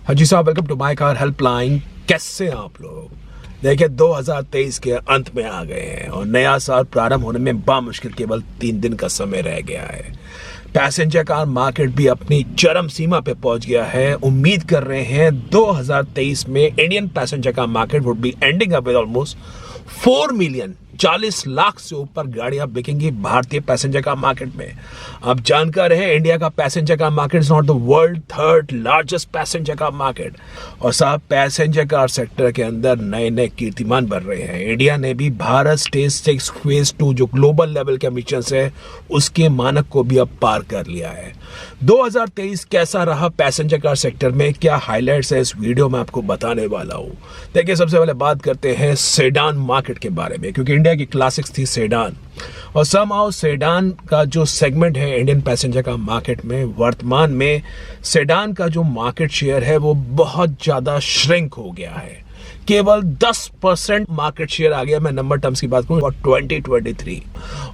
हाँ जी साहब, welcome to my car helpline. कैसे हैं आप लोग? देखिए 2023 के अंत में आ गए हैं और नया साल प्रारंभ होने में बामुश्किल केवल 3 दिन का समय रह गया है। पैसेंजर कार मार्केट भी अपनी चरम सीमा पे पहुंच गया है। उम्मीद कर रहे हैं 2023 में Indian passenger car market would be ending up with almost 4 million 40 lakh से ऊपर गाड़ियां बिकेंगी भारतीय पैसेंजर कार मार्केट में। आप जानकार हैं इंडिया का passenger car market is not the world 3rd largest passenger car market. और साहब पैसेंजर कार सेक्टर के अंदर नए नए कीर्तिमान बन रहे हैं। इंडिया ने भी भारत स्टेज 6 फेज 2 जो ग्लोबल लेवल के एमिशंस है उसके मानक को भी अब पार कर लिया है। 2023 कैसा रहा पैसेंजर कार सेक्टर में, क्या हाइलाइट्स है इस वीडियो में आपको बताने वाला हूं। देखिए सबसे पहले बात करते हैं सेडान मार्केट के बारे में, क्योंकि इंडिया की क्लासिक्स थी सेडान और समहाउ सेडान का जो सेगमेंट है इंडियन पैसेंजर का मार्केट में, वर्तमान में सेडान का जो मार्केट शेयर है वो बहुत ज्यादा श्रिंक हो गया है। केवल 10% मार्केट शेयर आ गया। मैं नंबर टर्म्स की बात करूं और 2023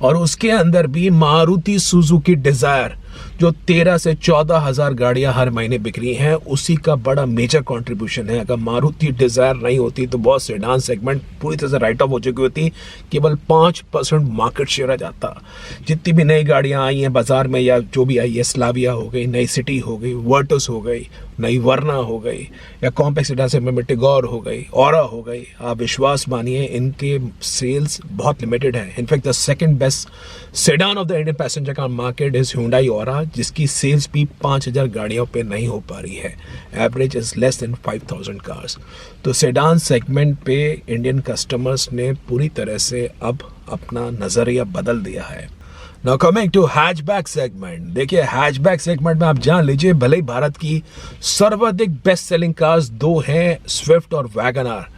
और उसके अंदर भी मारुति सुजुकी डिजायर जो 13 से 14 हजार गाड़ियां हर महीने बिक रही हैं, उसी का बड़ा मेजर कंट्रीब्यूशन है। अगर मारुति डिजायर नहीं होती तो बहुत सेडान सेगमेंट पूरी तरह से राइट ऑफ हो चुकी होती, केवल 5% मार्केट शेयर आ जाता। जितनी भी नई गाड़ियां आई हैं बाजार में या जो भी आई है, स्लाविया हो गई, नई सिटी हो गई, वर्टस हो गई, नई वर्ना हो गई या कॉम्पैक्ट सेडान सेगमेंट में टिगोर हो गई, ऑरा हो गई, आप विश्वास मानिए इनके सेल्स बहुत लिमिटेड है। In fact the second best sedan of the Indian passenger car market is Hyundai aura, जिसकी सेल्स भी 5000 गाड़ियों पे नहीं हो पा रही है। Average is less then 5000 cars. तो सेडान सेगमेंट पे इंडियन कस्टमर्स ने पूरी तरह से अब अपना नजरिया बदल दिया है। Now coming to hatchback segment, देखिए हैचबैक सेगमेंट में आप जान लीजिए भले ही भारत की सर्वाधिक बेस्ट सेलिंग कार्स 2 हैं, स्विफ्ट और वैगनआर,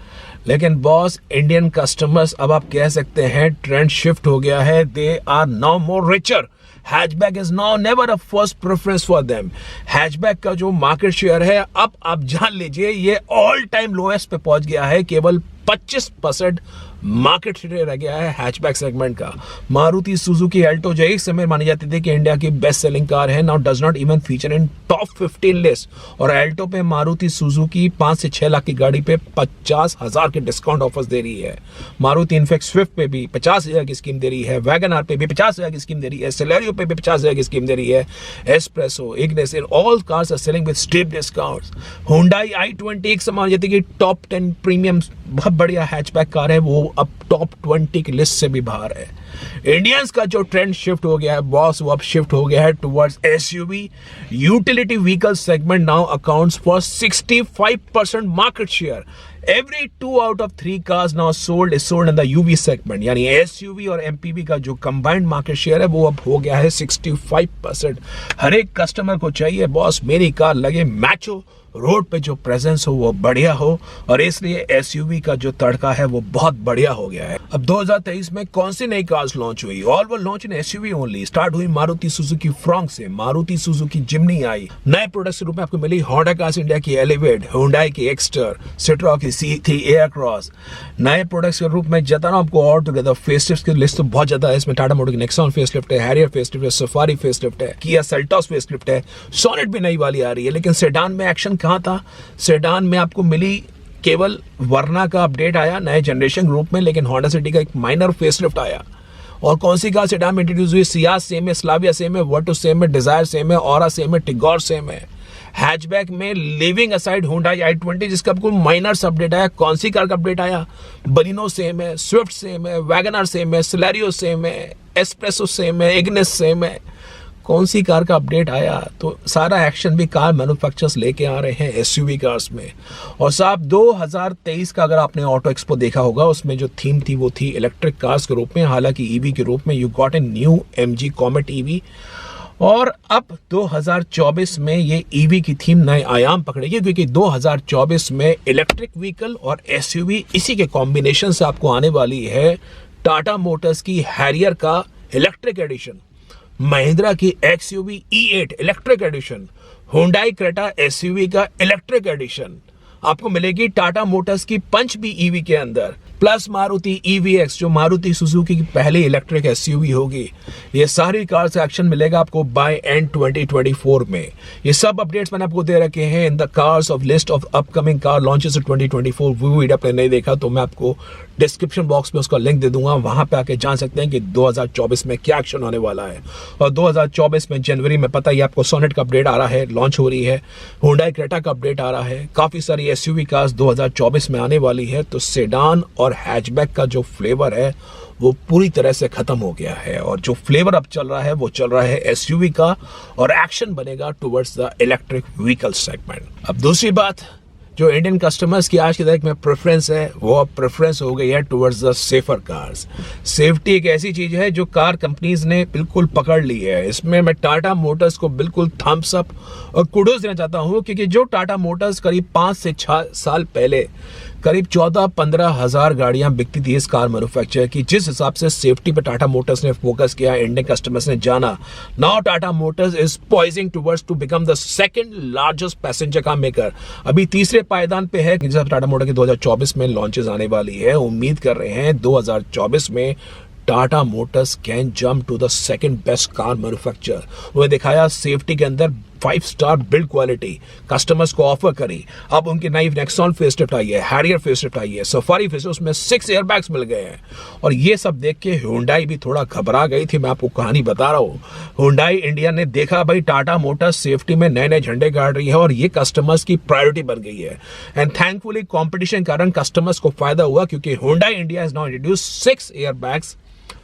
लेकिन बॉस इंडियन कस्टमर्स अब आप कह सकते हैं ट्रेंड शिफ्ट हो गया है। They are now more richer. Hatchback is now never a first preference for them. Hatchback का जो मार्केट शेयर है अब आप जान लीजिए ये ऑल टाइम लोएस्ट पे पहुंच गया है। केवल 25% मार्केट शेयर रह गया है हैचबैक सेगमेंट का। मारुति सुजुकी अल्टो जो एक समय मानी जाती थी कि इंडिया की बेस्ट सेलिंग कार है, now does not even feature in top 15 list. और अल्टो पे मारुति सुजुकी 5 से 6 लाख की गाड़ी पे 50,000 के डिस्काउंट ऑफर्स दे रही है। मारुति इनफैक्ट स्विफ्ट पे भी 50,000 की स्कीम दे रही है, वैगनआर पे भी 50,000 की स्कीम दे रही है, सेलेरियो पे भी 50,000 की स्कीम दे रही है, Espresso, Ignis, all cars are selling with steep discounts. Hyundai i20 एक समय मानी जाती कि टॉप 10 प्रीमियम बहुत बढ़िया हैचबैक कार है, वो अब टॉप 20 की लिस्ट से भी बाहर है। इंडियंस का जो ट्रेंड शिफ्ट हो गया है बॉस, वो अब शिफ्ट हो गया है towards SUV. Utility vehicle segment now accounts for 65% market share. Every 2 out of 3 cars now sold is sold in the UV segment, यानी SUV और MPV का जो कंबाइंड मार्केट शेयर है वो अब हो गया है 65%। हर एक कस्टमर को चाहिए बॉस मेरी कार लगे मैचो, रोड पे जो प्रेजेंस हो वो बढ़िया हो, और इसलिए एसयूवी का जो तड़का है वो बहुत बढ़िया हो गया है। अब 2023 में कौन सी नई कार्स लॉन्च हुई? All were launch in SUV only. Start हुई मारुति सुजुकी फ्रॉन्क से, मारुति सुजुकी जिम्नी आई। नए प्रोडक्ट्स के रूप में आपको मिली होंडा कार्स इंडिया की एलिवेट, Hyundai की एक्स्टर, सिट्रो की C3 एयरक्रॉस। नए प्रोडक्ट्स के रूप में जताना आपको ऑल टुगेदर फेसलिफ्ट की लिस्ट तो बहुत ज्यादा है। इसमें टाटा मोटर की नेक्सॉन फेसलिफ्ट है, हैरियर फेसलिफ्ट है, सफारी फेसलिफ्ट है, किया सेल्टॉस फेसलिफ्ट है, सोनेट भी नई वाली आ रही है। लेकिन सेडान में एक्शन कहां था? सेडान में आपको मिली केवल वर्ना का अपडेट आया नए जनरेशन ग्रुप में, लेकिन होंडा सिटी का एक माइनर फेसलिफ्ट आया। और कौन सी कार सेडान में इंट्रोड्यूस हुई? सियाज सेम है, स्लाविया सेम है, वर्टस सेम है, डिजायर सेम है, ऑरा सेम है, टिगोर सेम है। हैचबैक में लिविंग असाइड Hyundai i20 जिसका आपको माइनर अपडेट आया। कौन सी कार का अपडेट आया? बलिनो सेम है, स्विफ्ट सेम है, वैगनआर सेम है, सेलेरियो सेम है, एस्प्रेसो सेम है, इग्निस सेम है। कौन सी कार का अपडेट आया? तो सारा एक्शन भी कार मैन्युफैक्चरर्स लेके आ रहे हैं एसयूवी कार्स में। और साहब 2023 का अगर आपने ऑटो एक्सपो देखा होगा, उसमें जो थीम थी वो थी इलेक्ट्रिक कार्स के रूप में, हालांकि ईवी के रूप में। You got a new MG comet EV. और अब 2024 में ये ईवी की थीम नए आयाम पकड़ेगी, क्योंकि 2024 में इलेक्ट्रिक व्हीकल और एसयूवी इसी के कॉम्बिनेशन से आपको आने वाली है टाटा मोटर्स की हैरियर का इलेक्ट्रिक एडिशन, महिंद्रा की XUV E8 electric edition, Hyundai Creta SUV का इलेक्ट्रिक एडिशन। आपको मिलेगी टाटा मोटर्स की पंच भी ईवी के अंदर, प्लस मारुति EVX जो मारुति सुजुकी की पहली इलेक्ट्रिक SUV होगी। ये सारी कार्स का एक्शन मिलेगा आपको बाय एंड 2024 में। ये सब अपडेट्स मैंने आपको दे रखे हैं in the cars of list of upcoming car launches 2024। वो वीडियो आपने नहीं देखा तो मैं आपको डिस्क्रिप्शन बॉक्स में उसका लिंक दे दूंगा, वहां पे आके जान सकते हैं कि 2024 में क्या एक्शन होने वाला है। और 2024 में जनवरी में पता ही आपको सोनेट का अपडेट आ रहा है, लॉन्च हो रही है। हुंडई क्रेटा का अपडेट आ रहा है। काफी सारी SUV कार्स 2024 में आने वाली है। तो सेडान और हैचबैक का जो फ्लेवर है वो पूरी तरह से खत्म हो गया है, और जो फ्लेवर अब चल रहा है वो चल रहा है SUV का, और एक्शन बनेगा towards the electric vehicle segment. अब दूसरी बात, जो इंडियन कस्टमर्स की आज की तारीख में प्रेफरेंस है वो अब प्रेफरेंस हो गई है towards the safer cars. Safety एक ऐसी चीज है जो कार कंपनीज ने बिल्कुल पकड़ ली है। इसमें मैं टाटा मोटर्स को बिल्कुल थम्स अप और कुडोस देना चाहता हूं, क्योंकि जो टाटा मोटर्स करीब 5 से 6 साल पहले करीब 14-15 हजार गाड़ियां बिकती थी इस कार मैन्युफैक्चरर की, जिस हिसाब से सेफ्टी पे टाटा मोटर्स ने फोकस किया, इंडियन कस्टमर्स ने जाना। Now Tata Motors is poising towards to become the second largest passenger car maker. अभी तीसरे पायदान पे है, जब टाटा मोटर की 2024 में लॉन्चेस आने वाली है। उम्मीद कर रहे हैं 2024 में Tata Motors can jump to the second best car manufacturer. उन्हें दिखाया सेफ्टी के अंदर 5 स्टार बिल्ड क्वालिटी कस्टमर्स को ऑफर करी। अब उनकी नई नेक्सॉन फेसलिफ्ट आई है, हैरियर फेसलिफ्ट आई है, सफारी फेसलिफ्ट, उसमें 6 एयरबैग्स मिल गए हैं। और ये सब देख के हुंडई भी थोड़ा घबरा गई थी। मैं आपको कहानी बता रहा हूँ, हुंडई इंडिया ने देखा भाई टाटा मोटर्स सेफ्टी में नए नए झंडे गाड़ रही है और ये कस्टमर्स की प्रायोरिटी बन गई है। एंड थैंकफुली कॉम्पिटिशन के कारण कस्टमर्स को फायदा हुआ, क्योंकि Hyundai India has now introduced 6 airbags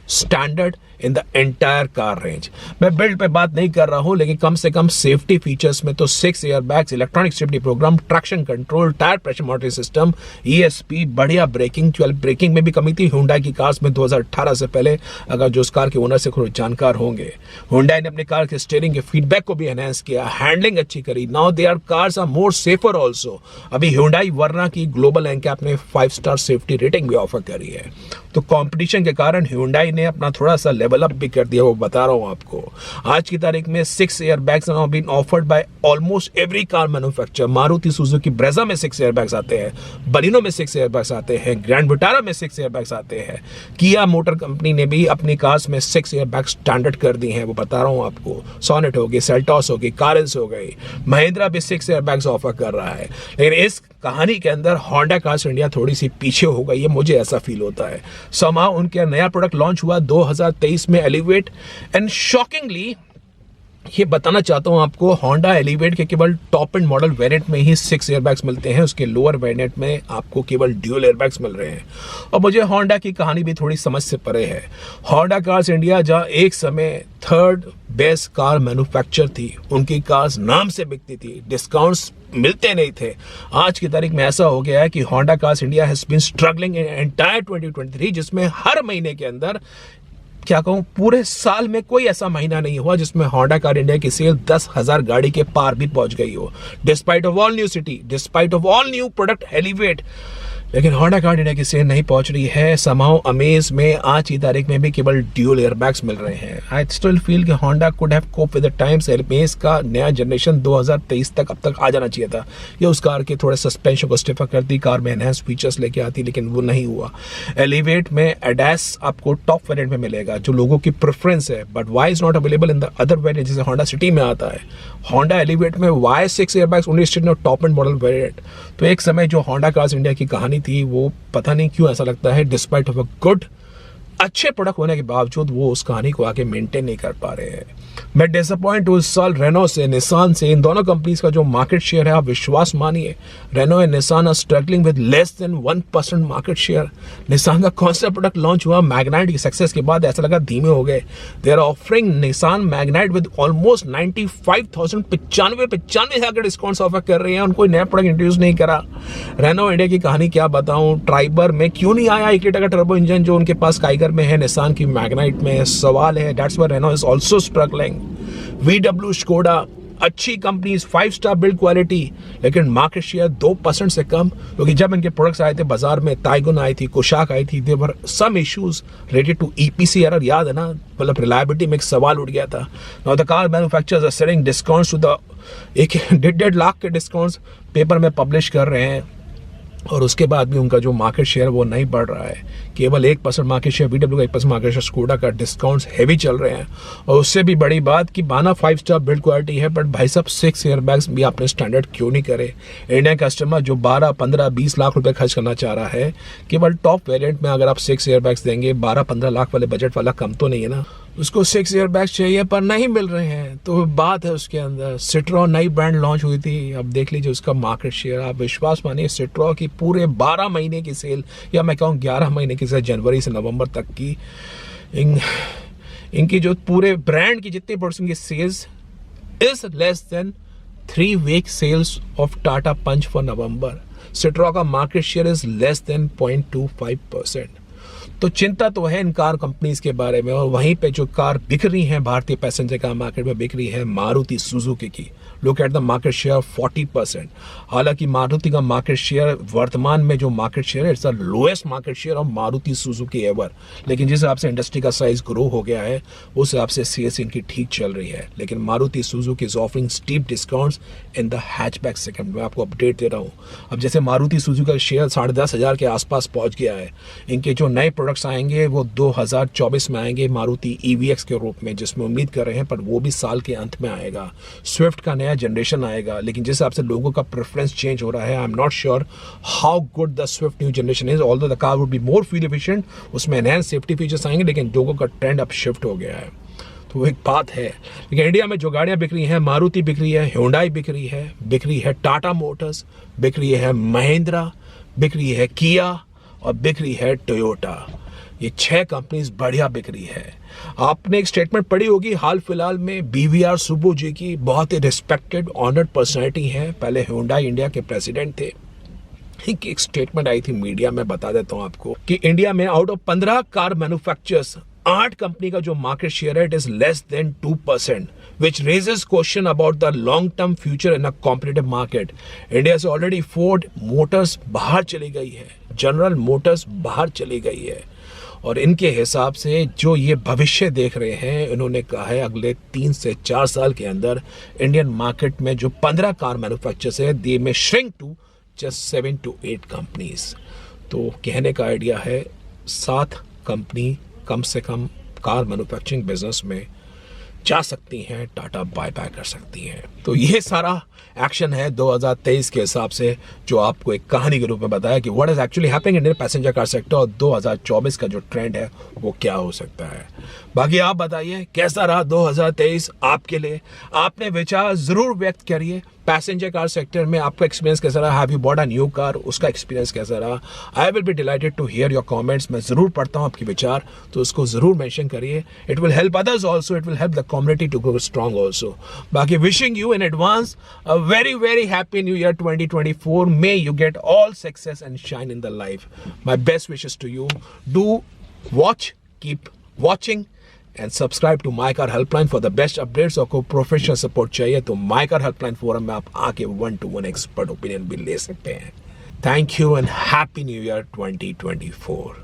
standard in the entire car range. मैं बिल्ड पे बात नहीं कर रहा हूं, लेकिन कम से कम सेफ्टी फीचर्स में तो 6 airbags, electronic safety programme, traction control, tyre pressure monitoring system, ESP, बढ़िया ब्रेकिंग। ब्रेकिंग में भी कमी थी हुंडई की कार्स में 2018 से पहले। अगर जो उस कार के ओनर से जानकार होंगे, हुंडई ने अपने कार के स्टीयरिंग के फीडबैक को भी एनहांस किया, हैंडलिंग अच्छी करी। Now their cars are more safer also. अभी हुंडई वर्ना की ग्लोबल एनकैप ने 5 स्टार सेफ्टी रेटिंग भी ऑफर करी है। तो कंपटीशन के कारण हुंडई ने अपना थोड़ा सा लेवल अप भी कर दिया, वो बता रहा हूं आपको। आज की तारीख में 6 airbags are been offered by almost every car manufacturer. Maruti Suzuki Brezza में 6 एयरबैग्स आते हैं, बलिनो में 6 एयरबैग्स आते हैं, ग्रैंड विटारा में 6 एयरबैग्स आते हैं। किया मोटर कंपनी ने भी अपनी कार्स में 6 एयरबैग्स स्टैंडर्ड कर दी हैं, वो बता रहा हूं आपको। सोनेट हो गई, सेल्टॉस हो गई, कारेंस हो गई, महिंद्रा भी 6 एयरबैग्स ऑफर कर रहा है। लेकिन इस कहानी के अंदर होंडा कार्स इंडिया थोड़ी सी पीछे हो गई है, मुझे ऐसा फील होता है। somehow उनके नया प्रोडक्ट लॉन्च हुआ 2023 में, एलिवेट, एंड शॉकिंगली ये बताना चाहता हूं आपको, होंडा एलिवेट के केवल टॉप एंड मॉडल वेरिएंट में ही 6 एयरबैग्स मिलते हैं। उसके लोअर वेरिएंट में आपको केवल ड्यूल एयरबैग्स मिल रहे हैं। और मुझे होंडा की कहानी भी थोड़ी समझ से परे है। होंडा कार्स इंडिया जहां एक समय 3rd बेस्ट कार मैन्युफैक्चरर थी, उनकी कार्स नाम से बिकती थी, डिस्काउंट्स मिलते नहीं थे। आज की तारीख में ऐसा हो गया है कि Honda cars India has been struggling in entire 2023, जिसमें हर महीने के अंदर, क्या कहूं, पूरे साल में कोई ऐसा महीना नहीं हुआ जिसमें होंडा कार इंडिया की सेल 10,000 गाड़ी के पार भी पहुंच गई हो। Despite of all new city, despite of all new product elevate, लेकिन होंडा कार इंडिया की सेल नहीं पहुंच रही है। समाउ अमेज में आज की तारीख में भी केवल ड्यूल एयरबैग्स मिल रहे हैं। आई स्टिल फील कि Honda could have cope with the times. Amaze का नया जनरेशन 2023 तक अब तक आ जाना चाहिए था। ये उस कार के थोड़े सस्पेंशन को स्टिफर करती, कार में एनहांस फीचर्स लेके आती, लेकिन वो नहीं हुआ। एलिवेट में एडास आपको टॉप वेरिएंट में मिलेगा, जो लोगों की प्रेफरेंस है, but why is not available in the other variant, जैसे होंडा सिटी में आता है। होंडा एलिवेट में why 6 airbags only still no top end model variant. तो एक समय जो होंडा कार्स इंडिया की कहानी थी, वो पता नहीं क्यों ऐसा लगता है डिस्पाइट ऑफ अ गुड, अच्छे प्रोडक्ट होने के बावजूद वो उस कहानी को आगे मेंटेन नहीं कर पा रहे हैं। मैं डिसअपॉइंट हूँ इस साल रेनो से, निसान से। इन दोनों कंपनीज का जो मार्केट शेयर है, आप विश्वास मानिए, Renault and Nissan are struggling with less than 1% market share. Nissan का कौन सा प्रोडक्ट लॉन्च हुआ, मैग्नाइट की सक्सेस के बाद ऐसा लगा धीमे हो गए। They are offering Nissan Magnite with almost 95,000, 95,000 के डिस्काउंट्स ऑफर कर रहे हैं। उनको नया प्रोडक्ट इंट्रोड्यूस नहीं करा। रेनो इंडिया की कहानी क्या बताऊं, ट्राइबर में क्यों नहीं आया 1 लीटर का टर्बो इंजन जो उनके पास काइगर में है, निसान की मैग्नाइट में सवाल है। That's why Renault is also struggling. VW Skoda अच्छी कंपनी, 5 स्टार बिल्ड क्वालिटी, लेकिन मार्केट शेयर 2% से कम। क्योंकि जब इनके प्रोडक्ट्स आए थे बाजार में, टाइगुन आई थी, कुशाक आई थी, there were some issues related to EPC error, याद है ना, मतलब रिलायबिलिटी में एक सवाल उठ गया था। Now the car manufacturers are selling discounts to the 1.5 lakh के डिस्काउंट्स पेपर में पब्लिश कर रहे हैं। और उसके बाद भी उनका जो मार्केट शेयर वो नहीं बढ़ रहा है। केवल 1% मार्केट शेयर VW का, 1% मार्केट शेयर स्कोडा का, डिस्काउंट्स हैवी चल रहे हैं। और उससे भी बड़ी बात कि बाना 5 स्टार बिल्ड क्वालिटी है, बट भाई साहब 6 एयरबैग्स भी आपने स्टैंडर्ड क्यों नहीं करे। इंडियन कस्टमर जो 12, 15, 20 लाख रुपए खर्च करना चाह रहा है, केवल टॉप वेरिएंट में अगर आप 6 एयरबैग्स देंगे, 12-15 लाख वाले बजट वाला कम तो नहीं है ना। उसको 6 एयरबैग्स चाहिए पर नहीं मिल रहे हैं, तो बात है उसके अंदर। सिट्रो नई ब्रांड लॉन्च हुई थी, अब देख लीजिए उसका मार्केट शेयर। आप विश्वास मानिए, सिट्रो की पूरे 12 महीने की सेल, या मैं कहूँ 11 महीने की सेल, जनवरी से नवंबर तक की, इनकी जो पूरे ब्रांड की जितनी परसेंट की sales is less than 3 week sales of Tata Punch for November. Citroen का market share is less than 0.25%। तो चिंता तो है इन कार कंपनीज के बारे में। और वहीं पे जो कार बिक रही हैं भारतीय पैसेंजर कार मार्केट में बिक रही है मारुति सुजुकी की। Look at the market share 40%। हालांकि मारुति का मार्केट शेयर वर्तमान में जो मार्केट शेयर है, it's the lowest market share of Maruti Suzuki ever. लेकिन जिस हिसाब से इंडस्ट्री का साइज ग्रो हो गया है, उस हिसाब से सेल्स इनकी ठीक चल रही है। लेकिन Maruti Suzuki is offering steep discounts in the hatchback segment. मैं आपको अपडेट दे रहा हूँ। अब जैसे मारुति सुजुकी का शेयर 10,500 के आसपास पहुंच गया है। इनके जो नए प्रोडक्ट्स आएंगे वो 2024 में आएंगे मारुति EVX के रूप में, जिसमें उम्मीद कर रहे हैं, पर वो भी साल के अंत में आएगा। स्विफ्ट का नया जनरेशन आएगा, लेकिन जिस हिसाब से लोगों का प्रेफरेंस चेंज हो रहा है, I am not sure how good the Swift new generation is. Although the car would be more fuel efficient, उसमें एनहांस सेफ्टी फीचर्स आएंगे, लेकिन लोगों का ट्रेंड अब शिफ्ट हो गया है। तो वो एक बात है। लेकिन इंडिया में जो गाड़ियां बिक रही हैं, मारुति बिक रही है, Hyundai बिक रही है टाटा मोटर्स, बिक रही है महिंद्रा, बिक रही है किया, और बिक रही है टोयोटा। ये 6 कंपनीज बढ़िया बिक रही है। आपने एक स्टेटमेंट पढ़ी होगी हाल फिलहाल में, BVR सुब्बू जी की, बहुत ही रिस्पेक्टेड ऑनर्ड पर्सनैलिटी है, पहले Hyundai इंडिया के प्रेसिडेंट थे। एक स्टेटमेंट आई थी मीडिया में, बता देता हूं आपको, कि इंडिया में out of 15 car manufacturers, 8 company का जो मार्केट शेयर है, it is less then 2%, which raises question about the long-term future in a competitive market. India से ऑलरेडी फोर्ड मोटर्स बाहर चली गई है, जनरल मोटर्स बाहर चली गई है, और इनके हिसाब से जो ये भविष्य देख रहे हैं, इन्होंने कहा है अगले 3 से 4 साल के अंदर इंडियन मार्केट में जो 15 कार मैन्युफैक्चरर्स है, they may shrink to just 7 to 8 companies. तो कहने का आइडिया है 7 कंपनी कम से कम कार मैन्युफैक्चरिंग बिजनेस में जा सकती हैं, टाटा बायबैक कर सकती हैं। तो ये सारा एक्शन है 2023 के हिसाब से, जो आपको एक कहानी के रूप में बताया कि what is actually happening in passenger car sector, और 2024 का जो ट्रेंड है वो क्या हो सकता है। बाकी आप बताइए कैसा रहा 2023 आपके लिए। आपने विचार जरूर व्यक्त करिए। पैसेंजर कार सेक्टर में आपका एक्सपीरियंस कैसा रहा? Have you bought a new car, उसका एक्सपीरियंस कैसा रहा? I will be delighted to hear your comments. मैं जरूर पढ़ता हूँ आपके विचार, तो उसको जरूर मेंशन करिए। It will help others also, it will help the community to grow strong also. बाकी wishing you in advance a very very happy new year 2024. May you get all success and shine in the life. My best wishes to you. Do watch, keep watching and subscribe to My Car Helpline for the best updates। और कोई professional support चाहिए तो My Car Helpline forum में आप आके 1-to-1 expert opinion भी ले सकते हैं। Thank you and happy new year 2024।